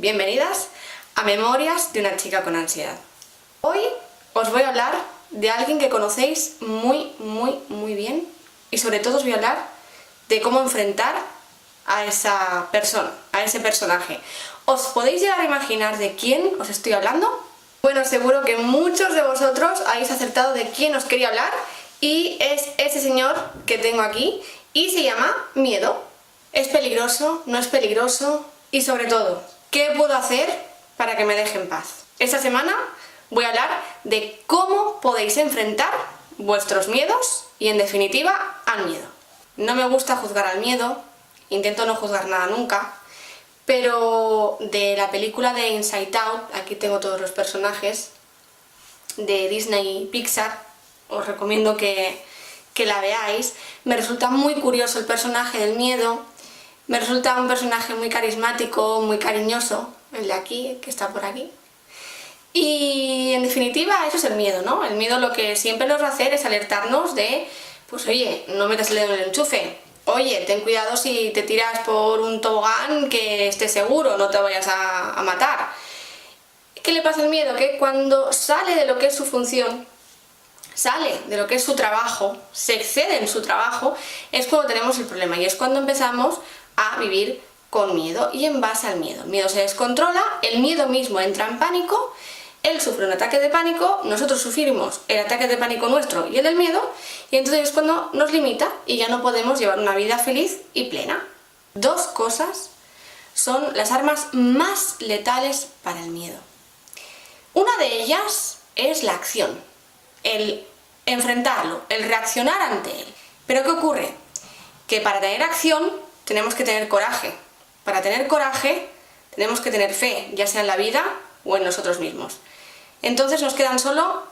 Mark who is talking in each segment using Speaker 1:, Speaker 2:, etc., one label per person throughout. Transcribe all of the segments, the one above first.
Speaker 1: bienvenidas a Memorias de una chica con ansiedad. Hoy os voy a hablar de alguien que conocéis muy bien y sobre todo os voy a hablar de cómo enfrentar a esa persona, a ese personaje. ¿Os podéis llegar a imaginar de quién os estoy hablando? Bueno, seguro que muchos de vosotros habéis acertado de quién os quería hablar y es ese señor que tengo aquí y se llama miedo. ¿Es peligroso? ¿No es peligroso? Y sobre todo, ¿qué puedo hacer para que me deje en paz? Esta semana voy a hablar de cómo podéis enfrentar vuestros miedos y en definitiva al miedo. No me gusta juzgar al miedo, intento no juzgar nada nunca, pero de la película de Inside Out, aquí tengo todos los personajes de Disney y Pixar, os recomiendo que la veáis. Me resulta muy curioso el personaje del miedo, me resulta un personaje muy carismático, muy cariñoso, el de aquí, que está por aquí. Y en definitiva eso es el miedo, ¿no? El miedo lo que siempre nos va a hacer es alertarnos de, pues oye, no metas el dedo en el enchufe, oye, ten cuidado si te tiras por un tobogán que estés seguro, no te vayas a matar. ¿Qué le pasa al miedo? Que cuando sale de lo que es su función, sale de lo que es su trabajo, se excede en su trabajo, es cuando tenemos el problema y es cuando empezamos a vivir con miedo y en base al miedo. El miedo se descontrola, el miedo mismo entra en pánico, él sufre un ataque de pánico, nosotros sufrimos el ataque de pánico nuestro y el del miedo, y entonces es cuando nos limita y ya no podemos llevar una vida feliz y plena. Dos cosas son las armas más letales para el miedo. Una de ellas es la acción, el enfrentarlo, el reaccionar ante él. ¿Pero qué ocurre? Que para tener acción tenemos que tener coraje. Para tener coraje tenemos que tener fe, ya sea en la vida o en nosotros mismos. Entonces nos quedan solo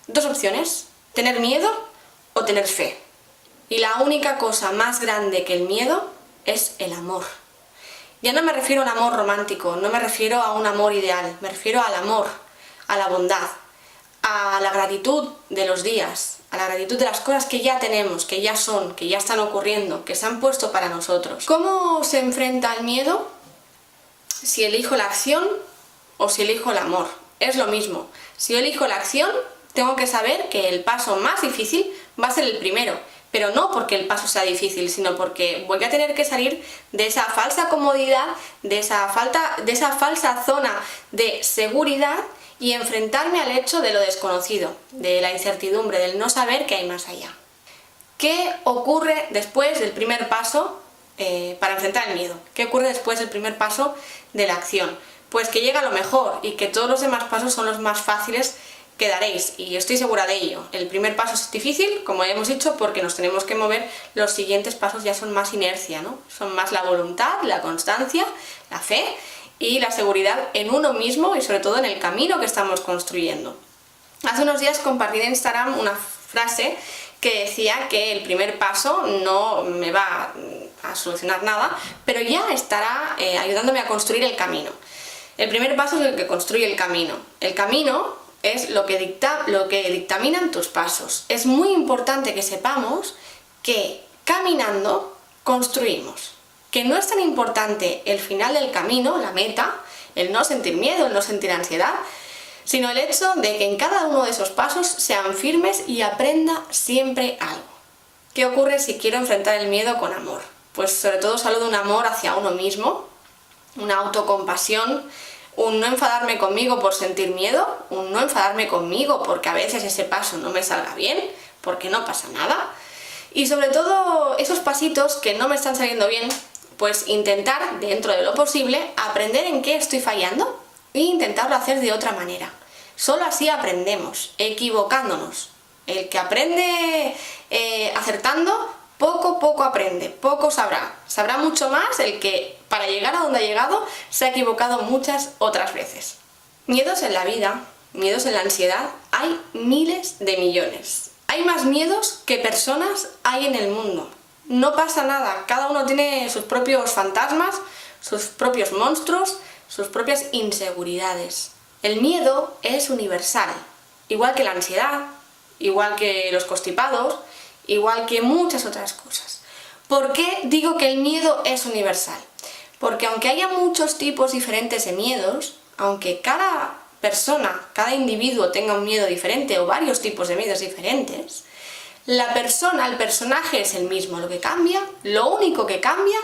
Speaker 1: dos opciones, tener miedo o tener fe. Y la única cosa más grande que el miedo es el amor. Ya no me refiero a un amor romántico, no me refiero a un amor ideal, me refiero al amor, a la bondad, a la gratitud de los días, a la gratitud de las cosas que ya tenemos, que ya son, que ya están ocurriendo, que se han puesto para nosotros. ¿Cómo se enfrenta al miedo? Si elijo la acción o si elijo el amor. Es lo mismo. Si yo elijo la acción, tengo que saber que el paso más difícil va a ser el primero, pero no porque el paso sea difícil, sino porque voy a tener que salir de esa falsa comodidad, de esa falsa zona de seguridad y enfrentarme al hecho de lo desconocido, de la incertidumbre, del no saber qué hay más allá. ¿Qué ocurre después del primer paso para enfrentar el miedo? ¿Qué ocurre después del primer paso de la acción? Pues que llega lo mejor y que todos los demás pasos son los más fáciles que daréis, y estoy segura de ello. El primer paso es difícil, como hemos dicho, porque nos tenemos que mover, los siguientes pasos ya son más inercia, ¿no? Son más la voluntad, la constancia, la fe y la seguridad en uno mismo y sobre todo en el camino que estamos construyendo. Hace unos días compartí en Instagram una frase que decía que el primer paso no me va a solucionar nada, pero ya estará ayudándome a construir el camino. El primer paso es el que construye el camino. El camino es lo que dictaminan tus pasos. Es muy importante que sepamos que caminando construimos. Que no es tan importante el final del camino, la meta, el no sentir miedo, el no sentir ansiedad, sino el hecho de que en cada uno de esos pasos sean firmes y aprenda siempre algo. ¿Qué ocurre si quiero enfrentar el miedo con amor? Pues sobre todo os hablo de un amor hacia uno mismo, una autocompasión, un no enfadarme conmigo por sentir miedo, un no enfadarme conmigo porque a veces ese paso no me salga bien, porque no pasa nada, y sobre todo esos pasitos que no me están saliendo bien, pues intentar, dentro de lo posible, aprender en qué estoy fallando e intentarlo hacer de otra manera. Solo así aprendemos, equivocándonos. El que aprende acertando, poco aprende, poco sabrá. Sabrá mucho más el que, para llegar a donde ha llegado, se ha equivocado muchas otras veces. Miedos en la vida, miedos en la ansiedad, hay miles de millones. Hay más miedos que personas hay en el mundo. No pasa nada, cada uno tiene sus propios fantasmas, sus propios monstruos, sus propias inseguridades. El miedo es universal, igual que la ansiedad, igual que los constipados, igual que muchas otras cosas. ¿Por qué digo que el miedo es universal? Porque aunque haya muchos tipos diferentes de miedos, aunque cada persona, cada individuo tenga un miedo diferente o varios tipos de miedos diferentes, la persona, el personaje es el mismo. Lo que cambia, lo único que cambia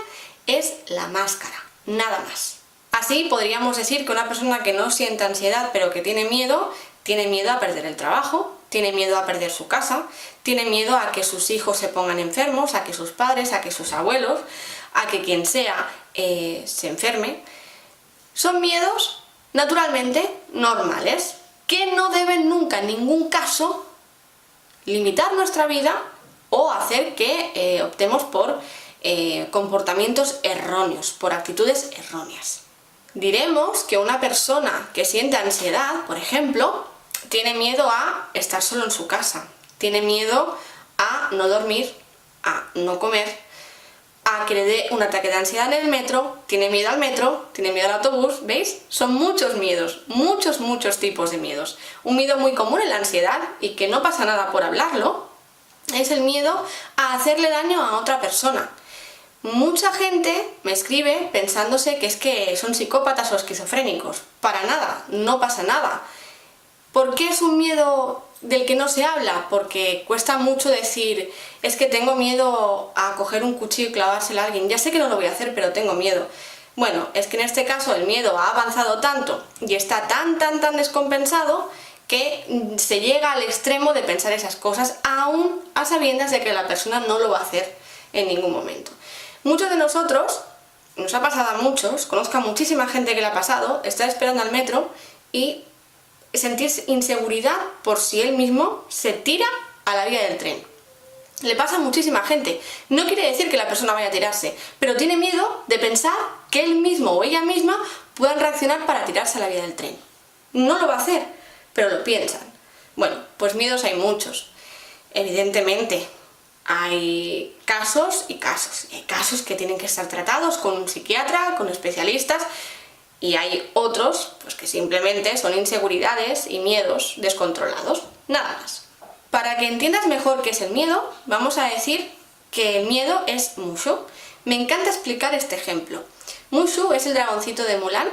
Speaker 1: es la máscara, nada más. Así podríamos decir que una persona que no siente ansiedad pero que tiene miedo a perder el trabajo, tiene miedo a perder su casa, tiene miedo a que sus hijos se pongan enfermos, a que sus padres, a que sus abuelos, a que quien sea se enferme. Son miedos naturalmente normales, que no deben nunca en ningún caso limitar nuestra vida o hacer que optemos por comportamientos erróneos, por actitudes erróneas. Diremos que una persona que siente ansiedad, por ejemplo, tiene miedo a estar solo en su casa, tiene miedo a no dormir, a no comer, a que le dé un ataque de ansiedad en el metro, tiene miedo al metro, tiene miedo al autobús, ¿veis? Son muchos miedos, muchos tipos de miedos. Un miedo muy común en la ansiedad, y que no pasa nada por hablarlo, es el miedo a hacerle daño a otra persona. Mucha gente me escribe pensándose que son psicópatas o esquizofrénicos. Para nada, no pasa nada. ¿Por qué es un miedo del que no se habla? Porque cuesta mucho decir, es que tengo miedo a coger un cuchillo y clavárselo a alguien. Ya sé que no lo voy a hacer, pero tengo miedo. Bueno, es que en este caso el miedo ha avanzado tanto y está tan descompensado que se llega al extremo de pensar esas cosas, aún a sabiendas de que la persona no lo va a hacer en ningún momento. Muchos de nosotros, nos ha pasado a muchos, conozco a muchísima gente que le ha pasado, estar esperando al metro y sentir inseguridad por si él mismo se tira a la vía del tren. Le pasa a muchísima gente. No quiere decir que la persona vaya a tirarse, pero tiene miedo de pensar que él mismo o ella misma puedan reaccionar para tirarse a la vía del tren. No lo va a hacer, pero lo piensan. Bueno, pues miedos hay muchos. Evidentemente, hay casos y casos. Hay casos que tienen que estar tratados con un psiquiatra, con especialistas, y hay otros pues que simplemente son inseguridades y miedos descontrolados, nada más. Para que entiendas mejor qué es el miedo, vamos a decir que el miedo es Mushu. Me encanta explicar este ejemplo. Mushu es el dragoncito de Mulan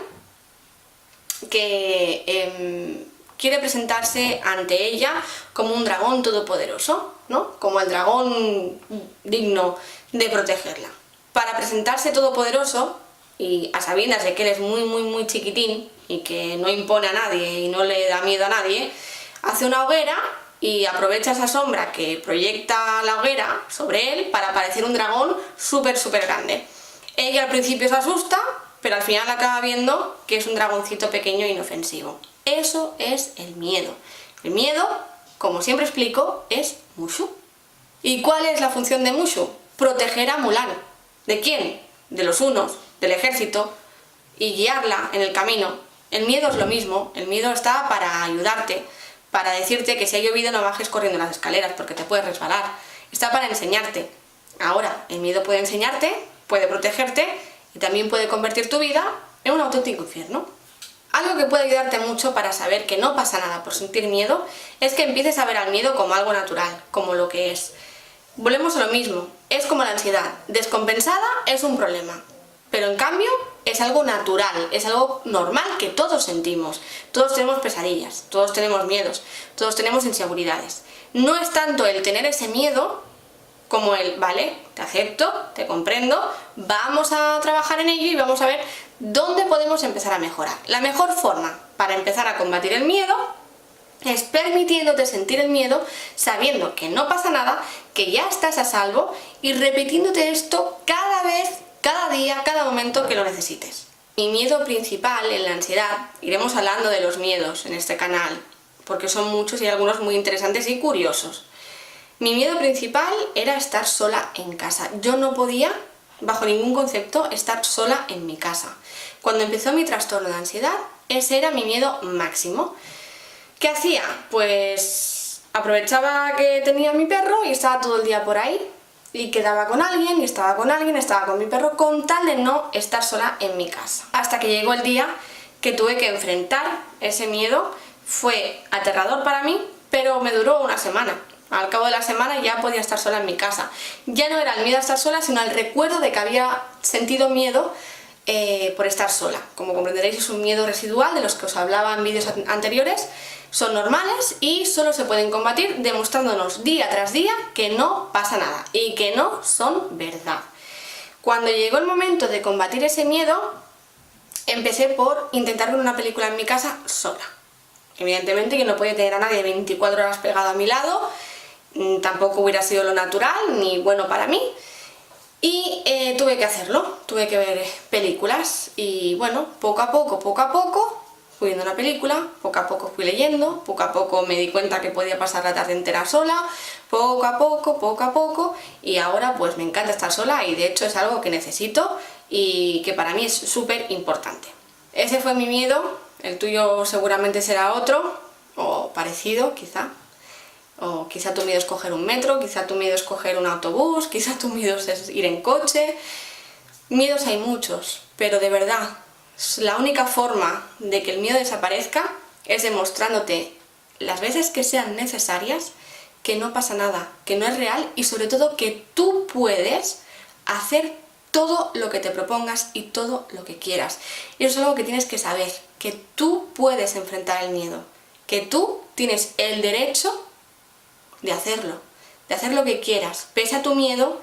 Speaker 1: que quiere presentarse ante ella como un dragón todopoderoso, ¿no? Como el dragón digno de protegerla. Para presentarse todopoderoso, y a sabiendas de que él es muy chiquitín y que no impone a nadie y no le da miedo a nadie, hace una hoguera y aprovecha esa sombra que proyecta la hoguera sobre él para parecer un dragón súper grande. Ella al principio se asusta, pero al final acaba viendo que es un dragoncito pequeño e inofensivo. Eso es el miedo. El miedo, como siempre explico, es Mushu. ¿Y cuál es la función de Mushu? Proteger a Mulan. ¿De quién? De los hunos, del ejército, y guiarla en el camino. El miedo es lo mismo. El miedo está para ayudarte, para decirte que si ha llovido no bajes corriendo las escaleras porque te puedes resbalar. Está para enseñarte. Ahora, el miedo puede enseñarte, puede protegerte y también puede convertir tu vida en un auténtico infierno. Algo que puede ayudarte mucho para saber que no pasa nada por sentir miedo es que empieces a ver al miedo como algo natural, como lo que es. Volvemos a lo mismo, es como la ansiedad. Descompensada es un problema, pero en cambio es algo natural, es algo normal que todos sentimos. Todos tenemos pesadillas, todos tenemos miedos, todos tenemos inseguridades. No es tanto el tener ese miedo como el, vale, te acepto, te comprendo, vamos a trabajar en ello y vamos a ver dónde podemos empezar a mejorar. La mejor forma para empezar a combatir el miedo es permitiéndote sentir el miedo, sabiendo que no pasa nada, que ya estás a salvo y repitiéndote esto cada vez, cada día, cada momento que lo necesites. Mi miedo principal en la ansiedad, iremos hablando de los miedos en este canal, porque son muchos y algunos muy interesantes y curiosos. Mi miedo principal era estar sola en casa. Yo no podía, bajo ningún concepto, estar sola en mi casa. Cuando empezó mi trastorno de ansiedad, ese era mi miedo máximo. ¿Qué hacía? Pues aprovechaba que tenía mi perro y estaba todo el día por ahí y quedaba con alguien, y estaba con alguien, estaba con mi perro, con tal de no estar sola en mi casa. Hasta que llegó el día que tuve que enfrentar ese miedo. Fue aterrador para mí, pero me duró una semana. Al cabo de la semana ya podía estar sola en mi casa. Ya no era el miedo a estar sola, sino el recuerdo de que había sentido miedo por estar sola. Como comprenderéis, es un miedo residual de los que os hablaba en vídeos anteriores. Son normales y solo se pueden combatir demostrándonos día tras día que no pasa nada y que no son verdad. Cuando llegó el momento de combatir ese miedo, empecé por intentar ver una película en mi casa sola. Evidentemente que no podía tener a nadie 24 horas pegado a mi lado, tampoco hubiera sido lo natural ni bueno para mí. Y tuve que hacerlo, tuve que ver películas y bueno, poco a poco fui viendo una película, poco a poco fui leyendo, poco a poco me di cuenta que podía pasar la tarde entera sola, poco a poco, y ahora pues me encanta estar sola y de hecho es algo que necesito y que para mí es súper importante. Ese fue mi miedo, el tuyo seguramente será otro, o parecido quizá. O quizá tu miedo es coger un metro, quizá tu miedo es coger un autobús, quizá tu miedo es ir en coche. Miedos hay muchos, pero de verdad, la única forma de que el miedo desaparezca es demostrándote las veces que sean necesarias que no pasa nada, que no es real y sobre todo que tú puedes hacer todo lo que te propongas y todo lo que quieras. Y eso es algo que tienes que saber, que tú puedes enfrentar el miedo, que tú tienes el derecho de hacer lo que quieras, pese a tu miedo,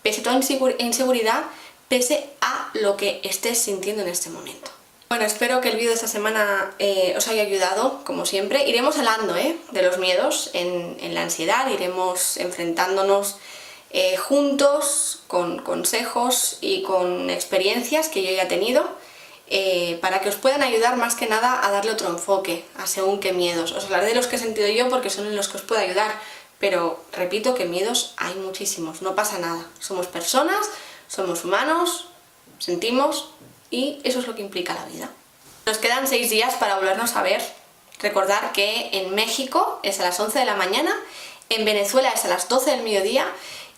Speaker 1: pese a tu inseguridad, pese a lo que estés sintiendo en este momento. Bueno, espero que el vídeo de esta semana os haya ayudado, como siempre. Iremos hablando de los miedos en la ansiedad, iremos enfrentándonos juntos con consejos y con experiencias que yo ya he tenido, para que os puedan ayudar más que nada a darle otro enfoque a según qué miedos. Os hablaré de los que he sentido yo porque son los que os puedo ayudar. Pero repito que miedos hay muchísimos, no pasa nada. Somos personas, somos humanos, sentimos y eso es lo que implica la vida. Nos quedan 6 días para volvernos a ver. Recordar que en México es a las 11 de la mañana, en Venezuela es a las 12 del mediodía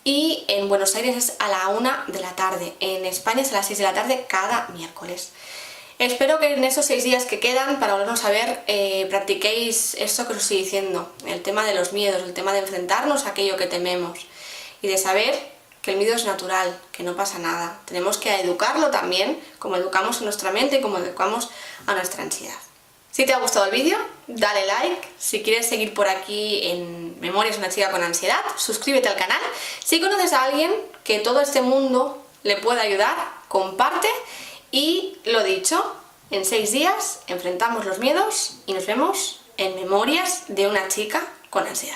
Speaker 1: y en Buenos Aires es a la 1 de la tarde. En España es a las 6 de la tarde cada miércoles. Espero que en esos 6 días que quedan para volvernos a ver practiquéis esto que os estoy diciendo, el tema de los miedos, el tema de enfrentarnos a aquello que tememos y de saber que el miedo es natural, que no pasa nada. Tenemos que educarlo también, como educamos a nuestra mente y como educamos a nuestra ansiedad. Si te ha gustado el vídeo, dale like. Si quieres seguir por aquí en Memorias de una chica con ansiedad, suscríbete al canal. Si conoces a alguien que todo este mundo le pueda ayudar, comparte. Y lo dicho, en 6 días enfrentamos los miedos y nos vemos en Memorias de una chica con ansiedad.